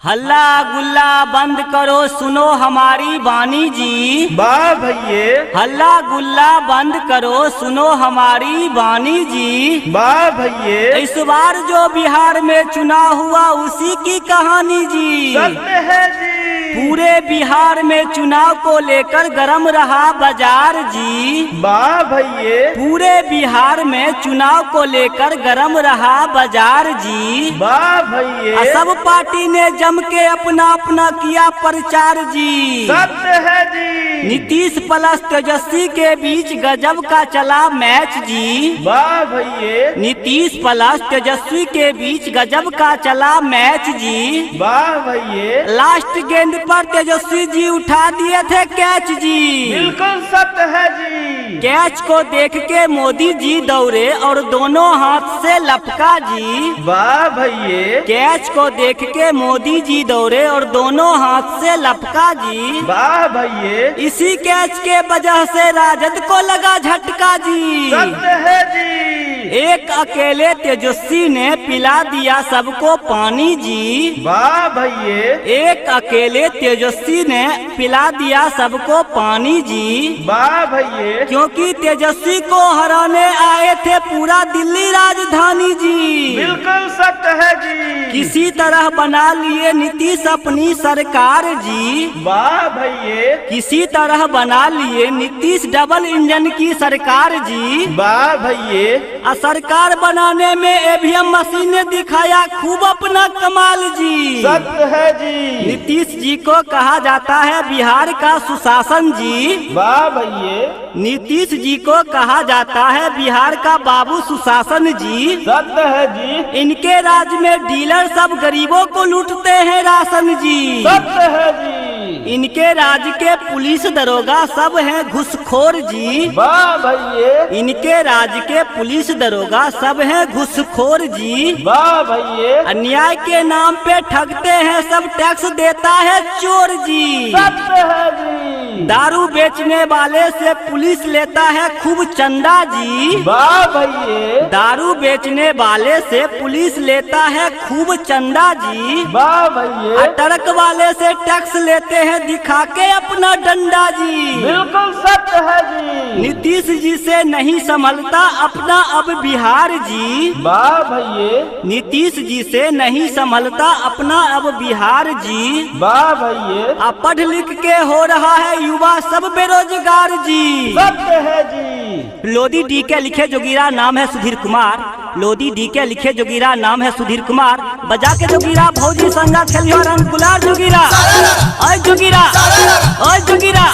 हल्ला गुल्ला बंद करो, सुनो हमारी बानी जी। वाह भैये, हल्ला गुल्ला बंद करो, सुनो हमारी बानी जी। वाह भैये, इस बार जो बिहार में चुनाव हुआ उसी की कहानी जी। सत्य है जी। पूरे बिहार में चुनाव को लेकर गरम रहा बाजार जी। वाह भैये, पूरे बिहार में चुनाव को लेकर गरम रहा बाजार जी। वाह भैये, सब पार्टी ने जम के अपना अपना किया प्रचार जी। सत्य है जी। नीतीश प्लस तेजस्वी के बीच गजब का चला मैच जी। वाह भैये, नीतीश प्लस तेजस्वी के बीच गजब का चला मैच जी। वाह भैये, लास्ट गेंद पर तेजस्वी जी उठा दिए थे कैच जी। बिल्कुल सत्य है जी। कैच को देख के मोदी जी दौड़े और दोनों हाथ से लपका जी। वाह भैये, कैच को देख के मोदी जी दौड़े और दोनों हाथ से लपका जी। वाह भैये, इसी कैच के वजह से राजद को लगा झटका जी। सत्य है जी। एक अकेले तेजस्वी ने पिला दिया सबको पानी जी। वाह भैये, एक अकेले तेजस्वी ने पिला दिया सबको पानी जी। वाह भैये, क्योंकि तेजस्वी को हराने आए थे पूरा दिल्ली राजधानी जी। बिल्कुल सत्य है जी। किसी तरह बना लिए नीतीश अपनी सरकार जी। वाह भैये, किसी तरह बना लिए नीतीश डबल इंजन की सरकार जी। वाह भैये, सरकार बनाने में ईवीएम मशीन ने दिखाया खूब अपना कमाल जी। सत्य है जी। नीतीश जी को कहा जाता है बिहार का सुशासन जी। वाह भैये, नीतीश जी को कहा जाता है बिहार का बाबू सुशासन जी। सत्य है जी। इनके राज में डीलर सब गरीबों को लूटते हैं राशन जी। सत्य है जी। इनके राज के पुलिस दरोगा सब हैं घुसखोर जी। वाह भैये, इनके राज के पुलिस दरोगा सब हैं घुसखोर जी। वाह भैये, अन्याय के नाम पे ठगते हैं सब, टैक्स देता है चोर जी। सत्य है जी। दारू बेचने वाले से पुलिस लेता है खूब चंदा जी। वाह भैये, दारू बेचने वाले से पुलिस लेता है खूब चंदा जी। वाह भैये, ट्रक वाले से टैक्स लेते हैं दिखा के अपना डंडा जी। बिल्कुल सत्य है जी। नीतीश जी से नहीं संभलता अपना अब बिहार जी। वाह भैये, नीतीश जी से नहीं संभलता अपना अब बिहार जी। वाह भैये, अब पढ़ लिख के हो रहा है युवा सब बेरोजगार जी। सत्य है जी। लोधी डी के लिखे जोगीरा नाम है सुधीर कुमार। लोधी डी के लिखे जोगीरा नाम है सुधीर कुमार। बजा के जोगीरा भौजी संगा खेलियो रंग गुलाल जोगीरा। ओए जोगीरा, ओए जोगीरा,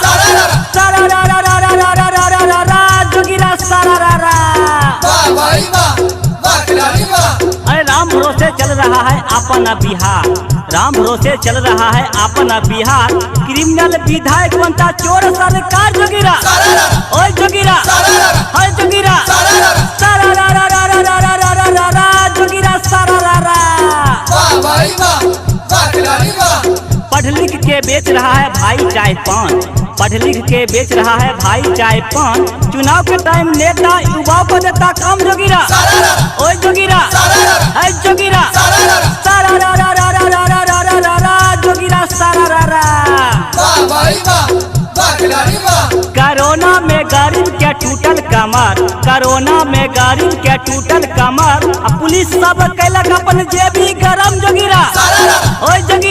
सारा रा रा रा रा रा रा रा रा रा जोगीरा सारा रा रा। वाह भाई वाह, वाह खिलाड़ी वाह। अरे राम भरोसे चल रहा है अपना बिहार। राम भरोसे चल रहा है अपना बिहार। क्रिमिनल विधायक बनता चोर सरकार जोगीरा। ओए जोगीरा, ओए जोगीरा, सारा रा रा रा रा रा रा रा रा रा रा जोगीरा सारा रा रा। वाह भाई वाह, वाह खिलाड़ी वाह। पढ़ लिख के बेच रहा है भाई चाय पान। पढ़ लिख के बेच रहा है भाई चाय पान। चुनाव के टाइम नेता युवाओं को देता काम जोगीरा। ओए जोगीरा, है जोगीरा, सारा रा रा रा रा रा रा रा रा रा रा जोगीरा सारा रा रा। वाह भाई वाह, वाह खिलाड़ी वाह। कोरोना में गरीब के टूटल कमर। कोरोना में गरीब के टूटल कमर। पुलिस सब कैलक अपन जेबी गरम जोगीरा। ओए जोगीरा,